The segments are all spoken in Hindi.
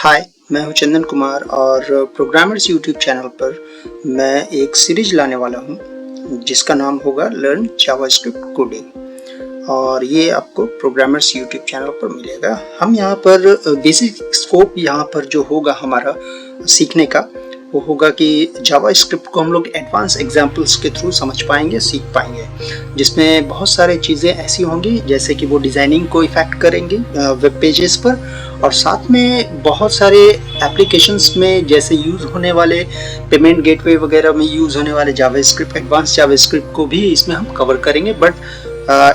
हाय, मैं हूं चंदन कुमार और प्रोग्रामर्स यूट्यूब चैनल पर मैं एक सीरीज लाने वाला हूं जिसका नाम होगा लर्न जावास्क्रिप्ट कोडिंग। और ये आपको प्रोग्रामर्स यूट्यूब चैनल पर मिलेगा। हम यहाँ पर बेसिक स्कोप यहाँ पर जो होगा हमारा सीखने का वो होगा कि जावास्क्रिप्ट को हम लोग एडवांस एग्जांपल्स के थ्रू समझ पाएंगे, सीख पाएंगे, जिसमें बहुत सारे चीज़ें ऐसी होंगी जैसे कि वो डिज़ाइनिंग को इफेक्ट करेंगी वेब पेजेस पर, और साथ में बहुत सारे एप्लीकेशंस में जैसे यूज़ होने वाले पेमेंट गेटवे वगैरह में यूज़ होने वाले जावास्क्रिप्ट, एडवांस जावास्क्रिप्ट को भी इसमें हम कवर करेंगे, but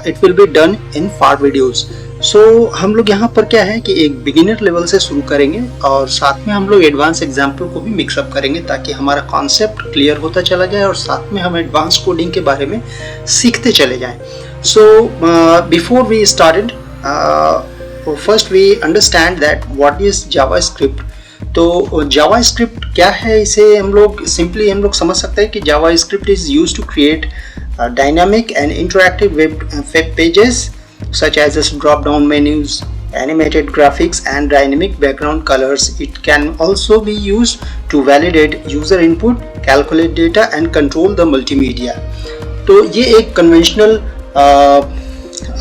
it will be done in far videos. So हम लोग यहाँ पर क्या है कि एक बिगिनर लेवल से शुरू करेंगे और साथ में हम लोग एडवांस एग्जाम्पल को भी मिक्सअप करेंगे ताकि हमारा कॉन्सेप्ट क्लियर होता चला जाए और साथ में हम एडवांस कोडिंग के बारे में सीखते चले जाएं। So before we started, first we understand that what is JavaScript. तो जावास्क्रिप्ट क्या है, इसे हम लोग सिंपली हम लोग समझ सकते हैं कि JavaScript is used to create dynamic and interactive web pages such as drop down menus, animated graphics and dynamic background colors. It can also be used to validate user input, calculate data and control the multimedia. तो ये एक कन्वेंशनल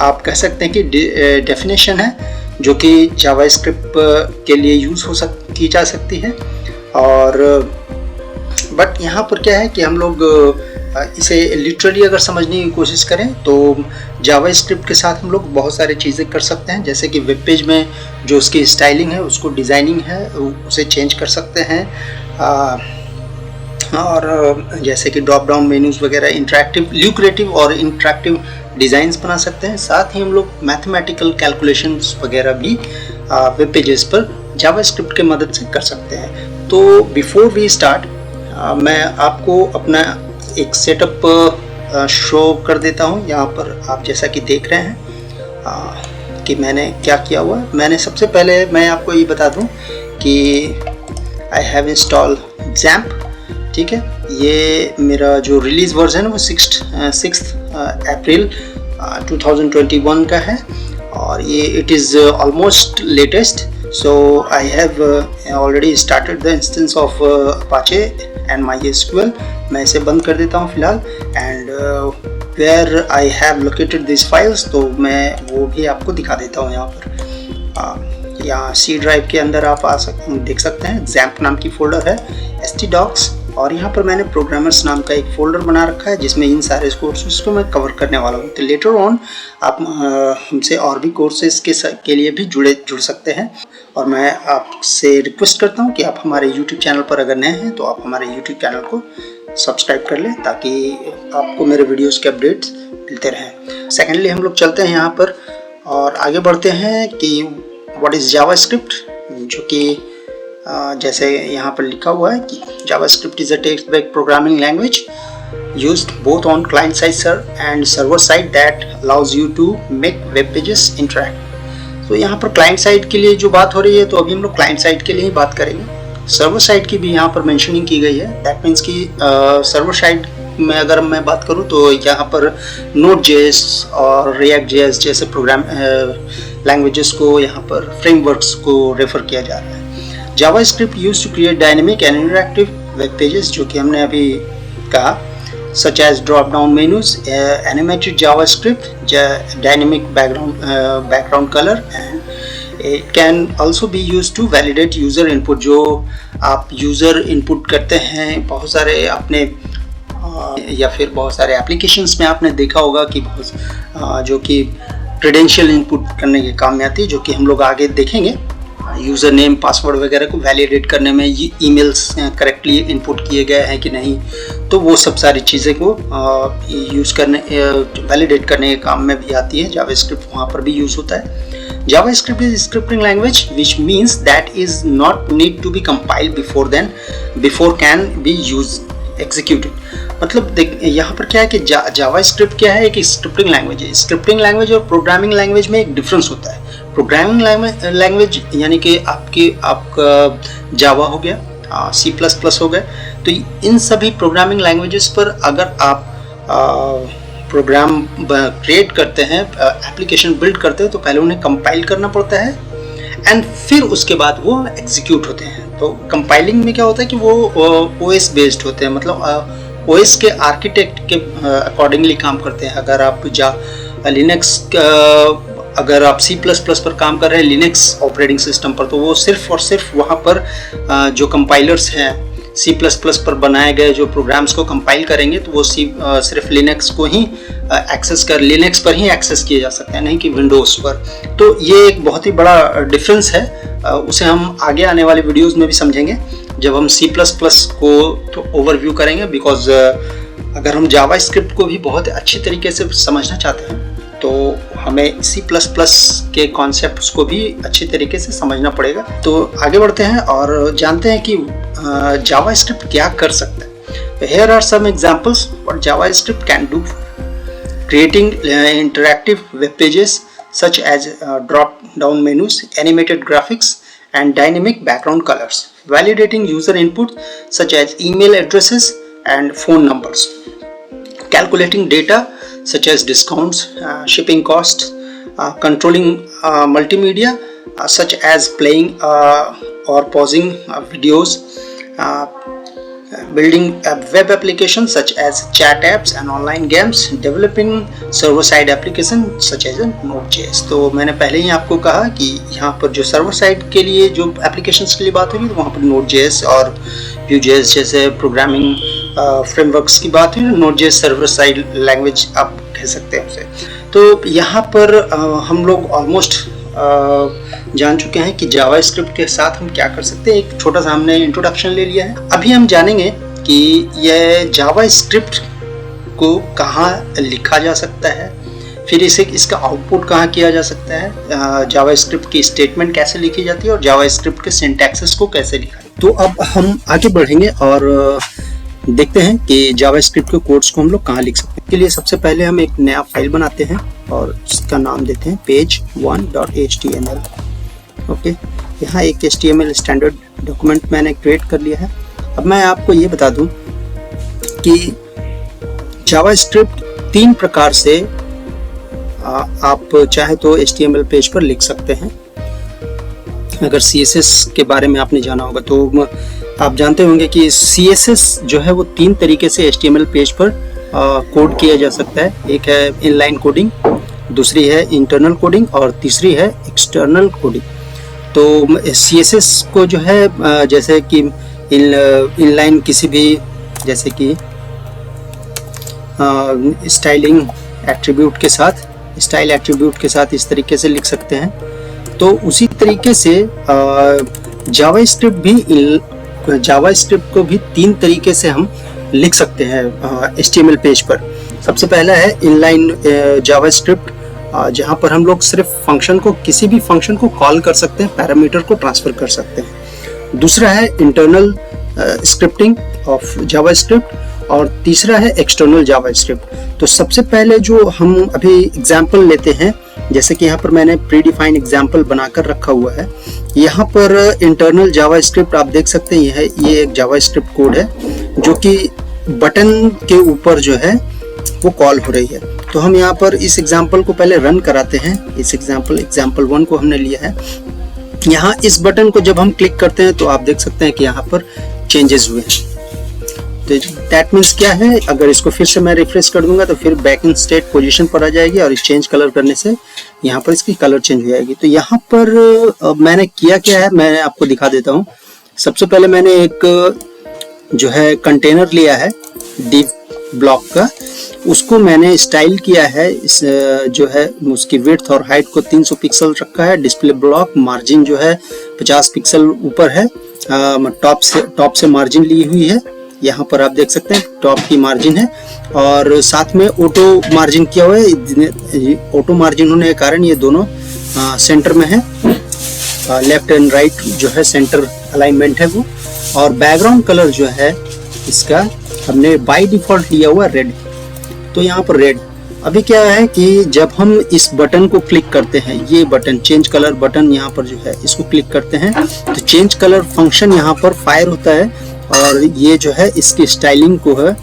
आप कह सकते हैं कि डेफिनेशन है जो कि जावास्क्रिप्ट के लिए यूज़ की जा सकती है। और बट यहाँ पर क्या है कि हम लोग इसे लिटरली अगर समझने की कोशिश करें तो जावास्क्रिप्ट के साथ हम लोग बहुत सारी चीज़ें कर सकते हैं, जैसे कि वेब पेज में जो उसकी स्टाइलिंग है, उसको डिज़ाइनिंग है, उसे चेंज कर सकते हैं, और जैसे कि ड्रॉप डाउन मेन्यूज़ वगैरह, इंटरैक्टिव, ल्यूक्रेटिव और इंटरैक्टिव डिज़ाइंस बना सकते हैं। साथ ही हम लोग मैथमेटिकल कैलकुलेशंस वगैरह भी वेब पेजेस पर जावास्क्रिप्ट के मदद से कर सकते हैं। तो बिफोर वी स्टार्ट मैं आपको अपना एक सेटअप शो कर देता हूँ। यहाँ पर आप जैसा कि देख रहे हैं कि मैंने क्या किया हुआ। मैंने सबसे पहले मैं आपको ये बता दूँ कि आई हैव इंस्टॉल XAMPP, ठीक है। ये मेरा जो रिलीज़ वर्जन है वो 6 अप्रैल 2021 का है और ये it is almost latest. So I have already started the instance of Apache and MySQL. मैं इसे बंद कर देता हूँ फिलहाल, and where I have located these files, तो मैं वो भी आपको दिखा देता हूँ। यहाँ पर यहाँ C ड्राइव के अंदर आप देख सकते हैं XAMPP नाम की फोल्डर है, htdocs, और यहाँ पर मैंने प्रोग्रामर्स नाम का एक फ़ोल्डर बना रखा है जिसमें इन सारे कोर्सेज को मैं कवर करने वाला हूँ। तो लेटर ऑन आप हमसे और भी कोर्सेज के लिए भी जुड़ सकते हैं, और मैं आपसे रिक्वेस्ट करता हूँ कि आप हमारे YouTube चैनल पर अगर नए हैं तो आप हमारे YouTube चैनल को सब्सक्राइब कर लें ताकि आपको मेरे वीडियोज़ के अपडेट्स मिलते रहें। सेकेंडली हम लोग चलते हैं यहाँ पर और आगे बढ़ते हैं कि व्हाट इज़ जावास्क्रिप्ट, जो कि जैसे यहाँ पर लिखा हुआ है कि JavaScript is a text based programming language used both on client side and server side that allows you to make web pages interact. तो यहाँ पर क्लाइंट साइड के लिए जो बात हो रही है, तो अभी हम लोग क्लाइंट साइड के लिए ही बात करेंगे। सर्वर साइड की भी यहाँ पर मेंशनिंग की गई है। दैट मीन्स कि सर्वर साइड में अगर मैं बात करूँ तो यहाँ पर Node.js और React.js जैसे प्रोग्राम लैंग्वेजेस को, यहाँ पर फ्रेमवर्क्स को रेफर किया जा रहा है। JavaScript used to create dynamic and interactive web pages, जो कि हमने अभी कहा, such as drop down menus, animated JavaScript, dynamic background color, and it can also be used to validate user input। जो आप user input करते हैं बहुत सारे अपने या फिर बहुत सारे एप्लीकेशंस में आपने देखा होगा कि जो कि क्रेडेंशियल इनपुट करने के काम में आती है, जो कि हम लोग आगे देखेंगे। यूज़र नेम, पासवर्ड वगैरह को वैलिडेट करने में, ये ईमेल्स करेक्टली इनपुट किए गए हैं कि नहीं, तो वो सब सारी चीज़ें को यूज़ करने, वैलिडेट करने के काम में भी आती है। जावास्क्रिप्ट वहाँ पर भी यूज़ होता है। JavaScript is scripting language which means that is not need to be compiled before can be use executed. मतलब देख यहाँ पर क्या है कि जावास्क्रिप्ट क्या है, एक स्क्रिप्टिंग लैंग्वेज है। स्क्रिप्टिंग लैंग्वेज और प्रोग्रामिंग लैंग्वेज में एक डिफरेंस होता है। प्रोग्रामिंग लैंग्वेज यानी कि आपका जावा हो गया, C++ हो गए, तो इन सभी प्रोग्रामिंग लैंग्वेजेस पर अगर आप प्रोग्राम क्रिएट करते हैं, एप्लीकेशन बिल्ड करते हैं, तो पहले उन्हें कंपाइल करना पड़ता है एंड फिर उसके बाद वो एग्जीक्यूट होते हैं। तो कंपाइलिंग में क्या होता है कि वो ओएस बेस्ड होते हैं, मतलब ओएस के आर्किटेक्ट के अकॉर्डिंगली काम करते हैं। अगर आप लिनक्स अगर आप C++ पर काम कर रहे हैं लिनक्स ऑपरेटिंग सिस्टम पर, तो वो सिर्फ और सिर्फ वहाँ पर जो कंपाइलर्स हैं C++ पर बनाए गए जो प्रोग्राम्स को कंपाइल करेंगे, तो वो सिर्फ लिनक्स को ही लिनक्स पर ही एक्सेस किए जा सकते हैं, नहीं कि विंडोज़ पर। तो ये एक बहुत ही बड़ा डिफरेंस है, उसे हम आगे आने वाले वीडियोस में भी समझेंगे जब हम C++ को तो ओवरव्यू करेंगे। बिकॉज अगर हम जावास्क्रिप्ट को भी बहुत अच्छी तरीके से समझना चाहते हैं तो हमें C++ के कॉन्सेप्ट्स को भी अच्छी तरीके से समझना पड़ेगा। तो आगे बढ़ते हैं और जानते हैं कि जावास्क्रिप्ट क्या कर सकता है। Here are some examples what JavaScript can do. Creating interactive web pages such as drop-down menus, animated graphics, and dynamic background colors. Validating user input such as email addresses and phone numbers. Calculating data such as discounts, shipping costs, controlling multimedia such as playing or pausing videos, building web applications such as chat apps and online games, developing server-side applications such as Node.js। तो मैंने पहले ही आपको कहा कि यहाँ पर जो सर्वर साइड के लिए जो एप्लीकेशंस के लिए बात होगी तो वहाँ पर Node.js और Vue.js जैसे प्रोग्रामिंग फ्रेमवर्क्स की बात हुई। Node.js सर्वर साइड लैंग्वेज आप कह सकते हैं उसे। तो यहाँ पर हम लोग ऑलमोस्ट जान चुके हैं कि जावास्क्रिप्ट के साथ हम क्या कर सकते हैं। एक छोटा सा हमने इंट्रोडक्शन ले लिया है। अभी हम जानेंगे कि यह जावास्क्रिप्ट को कहाँ लिखा जा सकता है, फिर इसका आउटपुट कहाँ किया जा सकता है, जावास्क्रिप्ट की स्टेटमेंट कैसे लिखी जाती है और जावास्क्रिप्ट के सिंटैक्सेस को कैसे लिखा। तो अब हम आगे बढ़ेंगे और देखते हैं कि जावास्क्रिप्ट के कोड्स को हम लोग कहाँ लिख सकते हैं। इसके लिए सबसे पहले हम एक नया फाइल बनाते हैं और इसका नाम देते हैं page1.html। ओके, यहाँ एक HTML स्टैंडर्ड डॉक्यूमेंट मैंने क्रिएट कर लिया है। अब मैं आपको ये बता दूं कि जावास्क्रिप्ट 3 प्रकार से आप चाहे तो HTML पेज पर लिख सकते हैं। अगर CSS के बारे में आपने जाना होगा तो आप जानते होंगे कि CSS जो है वो 3 तरीके से HTML पेज पर कोड किया जा सकता है। एक है इनलाइन कोडिंग, दूसरी है इंटरनल कोडिंग और तीसरी है एक्सटर्नल कोडिंग। तो CSS को जो है जैसे कि इनलाइन किसी भी जैसे कि स्टाइल एट्रीब्यूट के साथ इस तरीके से लिख सकते हैं। तो उसी तरीके से जावास्क्रिप्ट को भी 3 तरीके से हम लिख सकते हैं HTML पेज पर। सबसे पहला है इनलाइन जावास्क्रिप्ट, जहां पर हम लोग सिर्फ फंक्शन को किसी भी फंक्शन को कॉल कर सकते हैं, पैरामीटर को ट्रांसफर कर सकते हैं। दूसरा है इंटरनल स्क्रिप्टिंग ऑफ जावास्क्रिप्ट और तीसरा है एक्सटर्नल जावास्क्रिप्ट। तो सबसे पहले जो हम अभी एग्जांपल लेते हैं, जैसे कि यहाँ पर मैंने प्री डिफाइंड एग्जांपल बनाकर रखा हुआ है। यहाँ पर इंटरनल जावास्क्रिप्ट आप देख सकते हैं, ये एक जावास्क्रिप्ट कोड है जो कि बटन के ऊपर जो है वो कॉल हो रही है। तो हम यहाँ पर इस एग्जांपल को पहले रन कराते हैं। इस एग्जांपल 1 को हमने लिया है। यहाँ इस बटन को जब हम क्लिक करते हैं तो आप देख सकते हैं कि यहाँ पर चेंजेस हुए हैं। तो दैट मीन्स क्या है, अगर इसको फिर से मैं रिफ्रेश कर दूंगा तो फिर बैक इन स्टेट पोजीशन पर आ जाएगी और चेंज कलर करने से यहाँ पर इसकी कलर चेंज हो जाएगी। तो यहाँ पर मैंने किया क्या है, मैं आपको दिखा देता हूँ। सबसे पहले मैंने एक जो है कंटेनर लिया है div ब्लॉक का, उसको मैंने स्टाइल किया है। इस जो है उसकी विड्थ और हाइट को 300 पिक्सल रखा है। डिस्प्ले ब्लॉक मार्जिन जो है 50 पिक्सल ऊपर है, टॉप से मार्जिन ली हुई है। यहाँ पर आप देख सकते हैं टॉप की मार्जिन है और साथ में ऑटो मार्जिन किया हुआ है। ऑटो मार्जिन होने के कारण ये दोनों सेंटर में है, लेफ्ट एंड राइट जो है सेंटर अलाइनमेंट है वो। और बैकग्राउंड कलर जो है इसका हमने बाय डिफॉल्ट लिया हुआ रेड। तो यहाँ पर रेड। अभी क्या है कि जब हम इस बटन को क्लिक करते हैं, ये बटन चेंज कलर बटन यहाँ पर जो है इसको क्लिक करते हैं तो चेंज कलर फंक्शन यहाँ पर फायर होता है और ये जो है इसकी स्टाइलिंग को है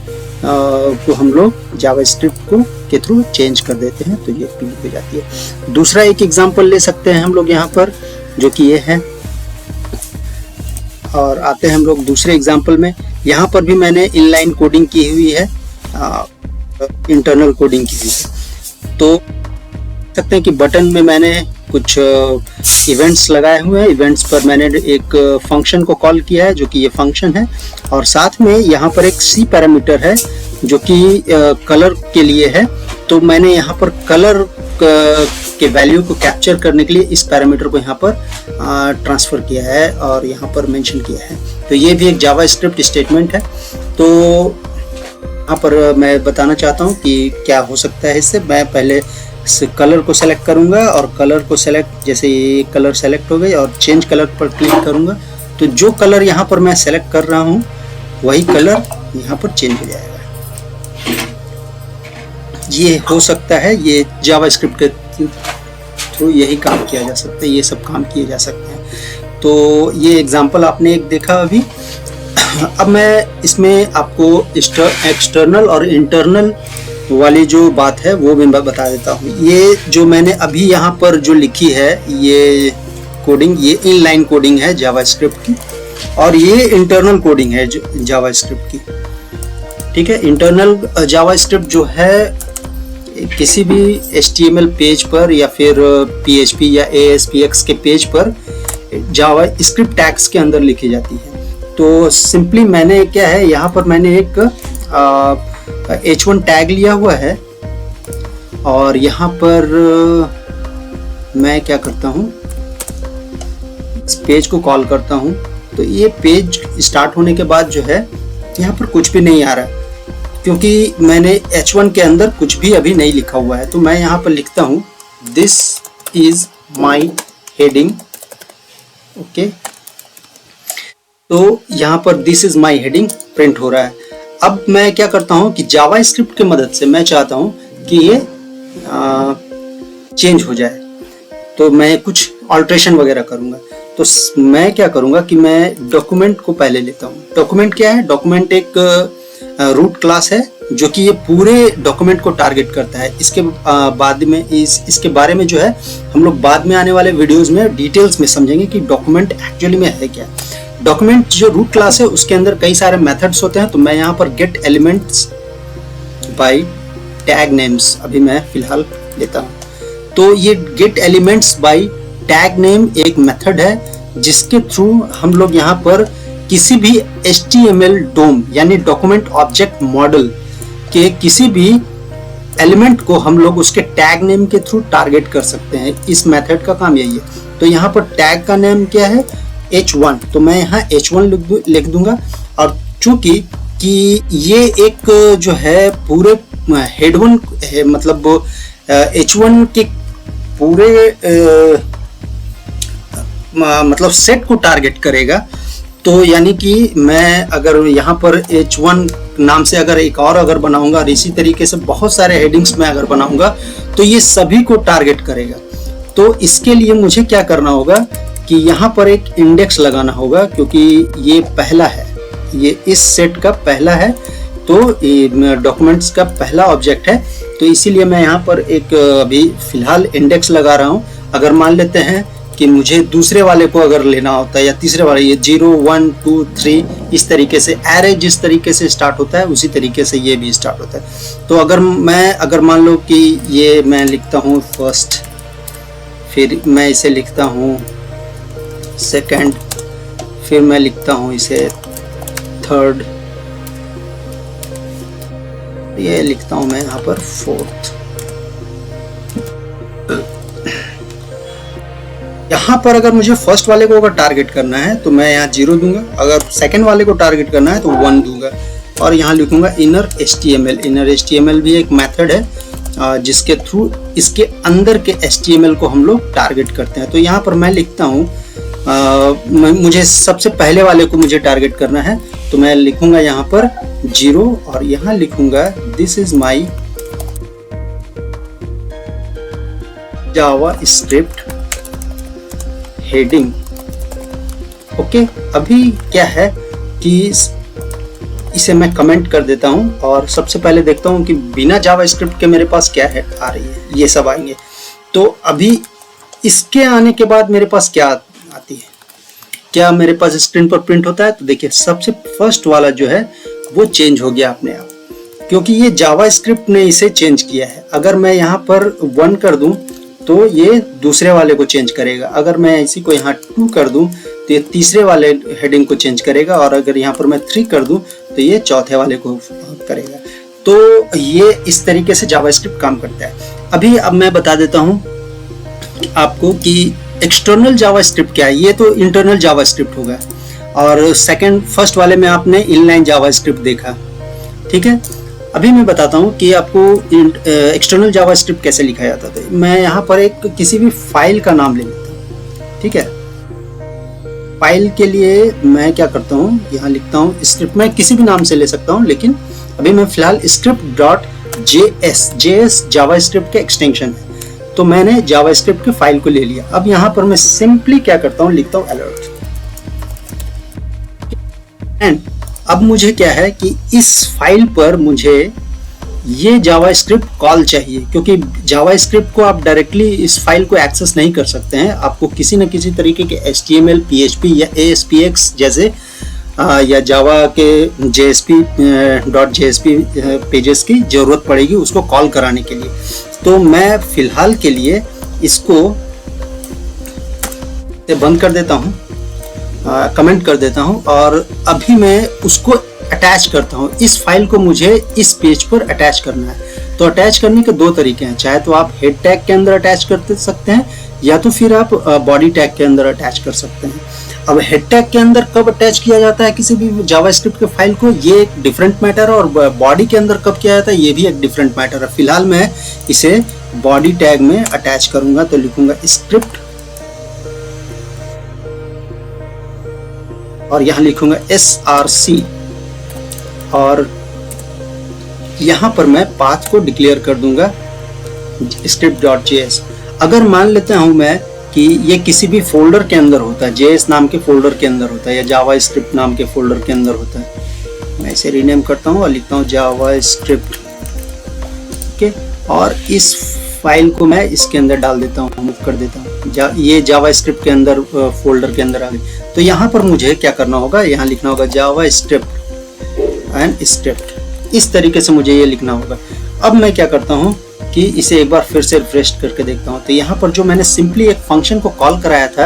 को हम लोग जावास्क्रिप्ट को के थ्रू चेंज कर देते हैं तो ये पीली हो जाती है। दूसरा एक एग्जांपल ले सकते हैं हम लोग यहाँ पर जो कि ये है। और आते हैं हम लोग दूसरे एग्जांपल में। यहाँ पर भी मैंने इनलाइन कोडिंग की हुई है, इंटरनल कोडिंग की हुई है। तो सकते हैं कि बटन में मैंने कुछ इवेंट्स लगाए हुए हैं। इवेंट्स पर मैंने एक फंक्शन को कॉल किया है जो कि ये फंक्शन है, और साथ में यहाँ पर एक सी पैरामीटर है जो कि कलर के लिए है। तो मैंने यहाँ पर कलर के वैल्यू को कैप्चर करने के लिए इस पैरामीटर को यहाँ पर ट्रांसफ़र किया है और यहाँ पर मेंशन किया है। तो ये भी एक जावास्क्रिप्ट स्टेटमेंट है। तो यहाँ पर मैं बताना चाहता हूँ कि क्या हो सकता है इससे। मैं पहले इस कलर को सेलेक्ट करूँगा और कलर को सेलेक्ट, जैसे ये कलर सेलेक्ट हो गई और चेंज कलर पर क्लिक करूँगा तो जो कलर यहाँ पर मैं सेलेक्ट कर रहा हूँ वही कलर यहाँ पर चेंज हो जाएगा। ये हो सकता है, ये जावास्क्रिप्ट के थ्रू यही काम किया जा सकता है, ये सब काम किए जा सकते हैं। तो ये एग्जांपल आपने एक देखा अभी। अब मैं इसमें आपको एक्सटर्नल और इंटरनल वाली जो बात है वो भी बता देता हूँ। ये जो मैंने अभी यहाँ पर जो लिखी है ये कोडिंग, ये इनलाइन कोडिंग है जावास्क्रिप्ट की, और ये इंटरनल कोडिंग है जावास्क्रिप्ट की। ठीक है, इंटरनल जावास्क्रिप्ट जो है किसी भी HTML पेज पर या फिर PHP या ASPX के पेज पर जावास्क्रिप्ट टैग्स के अंदर लिखी जाती है। तो सिंपली मैंने क्या है, यहाँ पर मैंने एक H1 टैग लिया हुआ है और यहाँ पर मैं क्या करता हूँ, इस पेज को कॉल करता हूँ। तो ये पेज स्टार्ट होने के बाद जो है यहाँ पर कुछ भी नहीं आ रहा है क्योंकि मैंने H1 के अंदर कुछ भी अभी नहीं लिखा हुआ है। तो मैं यहाँ पर लिखता हूँ this is my heading. Okay, तो यहाँ पर this is my heading print हो रहा है। अब मैं क्या करता हूँ कि जावास्क्रिप्ट की मदद से मैं चाहता हूँ कि ये चेंज हो जाए, तो मैं कुछ ऑल्ट्रेशन वगैरह करूँगा। तो मैं क्या करूँगा कि मैं डॉक्यूमेंट को पहले लेता हूँ। डॉक्यूमेंट क्या है? डॉक्यूमेंट एक रूट क्लास है जो कि ये पूरे डॉक्यूमेंट को टारगेट करता है। इसके बाद में इसके बारे में जो है हम लोग बाद में आने वाले वीडियोस में डिटेल्स में समझेंगे कि डॉक्यूमेंट एक्चुअली में है क्या। डॉक्यूमेंट जो रूट क्लास है उसके अंदर कई सारे मेथड्स होते हैं। तो मैं यहाँ पर gate elements bye tag names अभी मैं फिलहाल लेता हूँ। तो ये gate elements bye tag name एक मेथड है जिसके थ्रू हम लोग यहाँ पर किसी भी HTML डोम यानी डॉक्यूमेंट ऑब्जेक्ट मॉडल के किसी भी एलिमेंट को हम लोग उसके टैग नेम के थ्रू टारगेट कर सकते हैं। इस मेथड का काम यही है। तो यहाँ पर टैग का नेम क्या है? H1। तो मैं यहाँ H1 लिख दूंगा। और चूंकि कि ये एक जो है पूरे हेड1 है, मतलब H1 के पूरे मतलब सेट को टारगेट करेगा। तो यानी कि मैं अगर यहाँ पर H1 नाम से अगर एक और अगर बनाऊंगा और इसी तरीके से बहुत सारे हेडिंग्स में अगर बनाऊंगा तो ये सभी को टारगेट करेगा। तो इसके लिए मुझे क्या करना होगा कि यहाँ पर एक इंडेक्स लगाना होगा क्योंकि ये पहला है, ये इस सेट का पहला है, तो डॉक्यूमेंट्स का पहला ऑब्जेक्ट है। तो इसीलिए मैं यहाँ पर एक अभी फिलहाल इंडेक्स लगा रहा हूँ। अगर मान लेते हैं कि मुझे दूसरे वाले को अगर लेना होता है या तीसरे वाले, ये 0 1 2 3 इस तरीके से एरे जिस तरीके से स्टार्ट होता है उसी तरीके से ये भी स्टार्ट होता है। तो अगर मान लो कि ये मैं लिखता हूँ फर्स्ट, फिर मैं इसे लिखता हूँ सेकंड, फिर मैं लिखता हूँ इसे थर्ड, ये लिखता हूँ मैं यहाँ पर फोर्थ। यहाँ पर अगर मुझे फर्स्ट वाले को अगर टारगेट करना है तो मैं यहाँ 0 दूंगा, अगर सेकंड वाले को टारगेट करना है तो 1 दूंगा, और यहाँ लिखूंगा इनर HTML। इनर HTML भी एक मेथड है जिसके थ्रू इसके अंदर के HTML को हम लोग टारगेट करते हैं। तो यहाँ पर मैं लिखता हूँ मुझे सबसे पहले वाले को मुझे टारगेट करना है, तो मैं लिखूंगा यहाँ पर 0 और यहाँ लिखूंगा this is my JavaScript heading. Okay, अभी क्या है कि इसे मैं कमेंट कर देता हूं और सबसे पहले देखता हूं कि बिना जावास्क्रिप्ट के मेरे पास क्या है आ रही है, ये सब आएंगे। तो अभी इसके आने के बाद मेरे पास क्या आती है, क्या मेरे पास स्क्रीन पर प्रिंट होता है? तो देखिए सबसे फर्स्ट वाला जो है वो चेंज हो गया अपने आप, क्योंकि ये जावास्क्रिप्ट ने इसे चेंज किया है। अगर मैं यहाँ पर 1 कर दूं तो ये दूसरे वाले को चेंज करेगा, अगर मैं इसी को यहाँ 2 कर दूं तो ये तीसरे वाले हेडिंग को चेंज करेगा, और अगर यहाँ पर मैं 3 कर दूं तो ये चौथे वाले को करेगा। तो ये इस तरीके से जावास्क्रिप्ट काम करता है। अब मैं बता देता हूँ आपको कि एक्सटर्नल जावास्क्रिप्ट क्या है। ये तो इंटरनल जावास्क्रिप्ट होगा, और फर्स्ट वाले में आपने इनलाइन जावास्क्रिप्ट देखा, ठीक है। अभी मैं बताता हूँ कि आपको एक्सटर्नल जावास्क्रिप्ट कैसे लिखा जाता है। मैं यहाँ पर किसी भी फाइल का नाम ले लेता हूँ, ठीक है। फाइल के लिए मैं क्या करता हूँ, यहाँ लिखता हूँ स्क्रिप्ट। मैं किसी भी नाम से ले सकता हूँ, लेकिन अभी मैं फिलहाल script.js जावास्क्रिप्ट का एक्सटेंशन है, तो मैंने जावास्क्रिप्ट की फाइल को ले लिया। अब यहाँ पर मैं सिंपली क्या करता हूँ, लिखता हूँ अलर्ट। एंड अब मुझे क्या है कि इस फाइल पर मुझे ये जावास्क्रिप्ट कॉल चाहिए, क्योंकि जावास्क्रिप्ट को आप डायरेक्टली इस फाइल को एक्सेस नहीं कर सकते हैं। आपको किसी न किसी तरीके के HTML, PHP या ASPX जैसे या जावा के .jsp पेजेस की जरूरत पड़ेगी उसको कॉल कराने के लिए। तो मैं फिलहाल के लिए इसको बंद कर देता हूँ, कमेंट कर देता हूँ, और अभी मैं उसको अटैच करता हूँ। इस फाइल को मुझे इस पेज पर अटैच करना है। तो अटैच करने के 2 तरीके हैं, चाहे तो आप हेड टैग के अंदर अटैच कर सकते हैं, या तो फिर आप बॉडी टैग के अंदर अटैच कर सकते हैं। अब हेड टैग के अंदर कब अटैच किया जाता है किसी भी जावास्क्रिप्ट के फाइल को, ये एक डिफरेंट मैटर है, और बॉडी के अंदर कब किया जाता है ये भी एक डिफरेंट मैटर है। फिलहाल मैं इसे बॉडी टैग में अटैच करूंगा, तो लिखूंगा स्क्रिप्ट और यहाँ लिखूंगा src, और यहाँ पर मैं पाथ को डिक्लेयर कर दूंगा script.js। अगर मान लेता हूं मैं कि ये किसी भी फोल्डर के अंदर होता है, JS नाम के फोल्डर के अंदर होता है, या जावास्क्रिप्ट नाम के फोल्डर के अंदर होता है, मैं इसे रीनेम करता हूँ और लिखता हूँ जावास्क्रिप्ट, ओके। और इस फाइल को मैं इसके अंदर डाल देता हूँ, मूव कर देता हूँ, ये जावास्क्रिप्ट के अंदर फोल्डर के अंदर आ गई। तो यहाँ पर मुझे क्या करना होगा, यहाँ लिखना होगा जावास्क्रिप्ट एंड स्क्रिप्ट, इस तरीके से मुझे ये लिखना होगा। अब मैं क्या करता हूँ कि इसे एक बार फिर से रिफ्रेश करके देखता हूँ। तो यहाँ पर जो मैंने सिंपली एक फंक्शन को कॉल कराया था,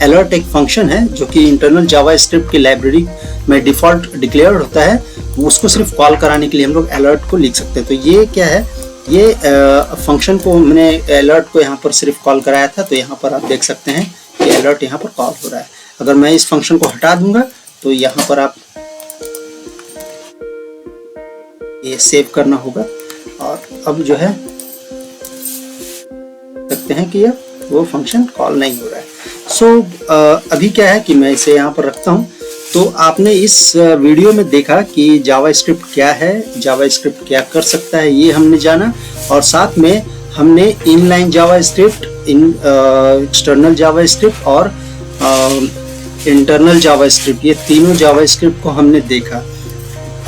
अलर्ट एक फंक्शन है जो कि इंटरनल जावास्क्रिप्ट की लाइब्रेरी में डिफॉल्ट डिक्लेयर्ड होता है, उसको सिर्फ कॉल कराने के लिए हम लोग अलर्ट को लिख सकते हैं। तो ये क्या है, ये फंक्शन को मैंने अलर्ट को यहाँ पर सिर्फ कॉल कराया था, तो यहाँ पर आप देख सकते हैं कि अलर्ट यहाँ पर कॉल हो रहा है। अगर मैं इस फंक्शन को हटा दूंगा तो यहाँ पर आप ये सेव करना होगा, और अब जो है सकते हैं कि अब वो फंक्शन कॉल नहीं हो रहा है। सो अभी क्या है कि मैं इसे यहाँ पर रखता हूँ। तो आपने इस वीडियो में देखा कि जावास्क्रिप्ट क्या है, जावास्क्रिप्ट क्या कर सकता है, ये हमने जाना, और साथ में हमने इनलाइन जावास्क्रिप्ट, एक्सटर्नल जावास्क्रिप्ट और इंटरनल जावास्क्रिप्ट, ये तीनों जावास्क्रिप्ट को हमने देखा।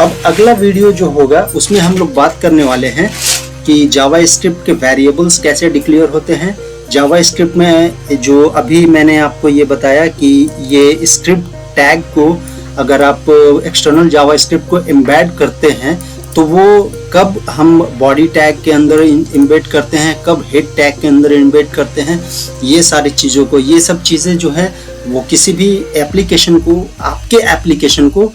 अब अगला वीडियो जो होगा उसमें हम लोग बात करने वाले हैं कि जावास्क्रिप्ट के वेरिएबल्स कैसे डिक्लेयर होते हैं। जावास्क्रिप्ट में जो अभी मैंने आपको ये बताया कि ये स्क्रिप्ट टैग को अगर आप एक्सटर्नल जावास्क्रिप्ट को एम्बेड करते हैं तो वो कब हम बॉडी टैग के अंदर एम्बेड करते हैं, कब हेड टैग के अंदर एम्बेड करते हैं, ये सारी चीज़ों को, ये सब चीज़ें जो है वो किसी भी एप्लीकेशन को, आपके एप्लीकेशन को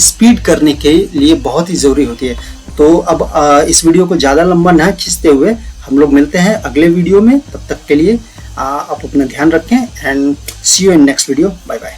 स्पीड करने के लिए बहुत ही ज़रूरी होती है। तो अब इस वीडियो को ज़्यादा लंबा ना खींचते हुए हम लोग मिलते हैं अगले वीडियो में। तब तक के लिए आप अपना ध्यान रखें and see you in next video. Bye bye.